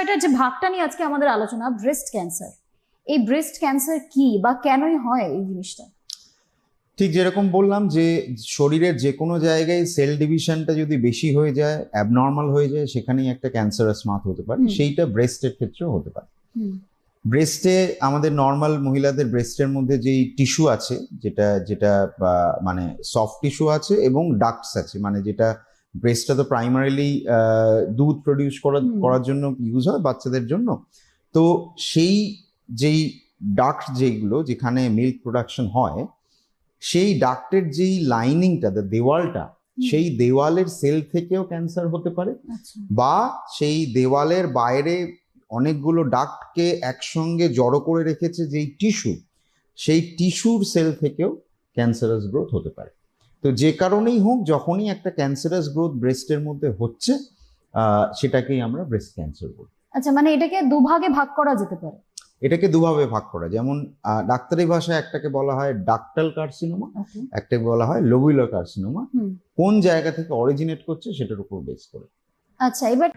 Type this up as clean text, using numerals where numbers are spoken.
এটার যে ভাগটা নিয়ে আজকে আমাদের আলোচনা, ব্রেস্ট ক্যান্সার। এই ব্রেস্ট ক্যান্সার কি বা কেনই হয় এই জিনিসটা? ঠিক যেরকম বললাম যে শরীরের যে কোনো জায়গায় সেল ডিভিশনটা যদি বেশি হয়ে যায়, অ্যাবনর্মাল হয়ে যায়, সেখানেই একটা ক্যান্সারাস মাস হতে পারে। সেইটা ব্রেস্টের ক্ষেত্রেও হতে পারে। ব্রেস্টে আমাদের নর্মাল মহিলাদের ব্রেস্টের মধ্যে যেই টিস্যু আছে, যেটা যেটা মানে সফট টিস্যু আছে এবং ডাক্টস আছে, মানে যেটা ব্রেস্টটা তো প্রাইমারিলি দুধ প্রডিউস করার জন্য ইউজ হয় বাচ্চাদের জন্য। তো সেই যেই ডাক্ট যেগুলো যেখানে মিল্ক প্রোডাকশন হয়, সেই ডাক্টের যেই লাইনিংটা, দেওয়ালটা, সেই দেওয়ালের সেল থেকেও ক্যান্সার হতে পারে। বা সেই দেওয়ালের বাইরে অনেকগুলো ডাক্টকে একসঙ্গে জড়ো করে রেখেছে যেই টিস্যু, সেই টিস্যুর সেল থেকেও ক্যান্সারাস গ্রোথ হতে পারে। তো যে কারণেই হোক, যখনই একটা ক্যান্সারাস গ্রোথ ব্রেস্টের মধ্যে হচ্ছে, সেটাকেই আমরা ব্রেস্ট ক্যান্সার বলি। আচ্ছা, মানে এটাকে দুভাগে ভাগ করা যেতে পারে? এটাকে দুভাবে ভাগ করা, যেমন ডাক্তারি ভাষায় একটাকে বলা হয় ডাক্টাল কার্সিনোমা, একটাকে বলা হয় লোবুলার কার্সিনোমা। কোন জায়গা থেকে অরিজিনেট করছে সেটার উপর বেস করে। আচ্ছা, এবার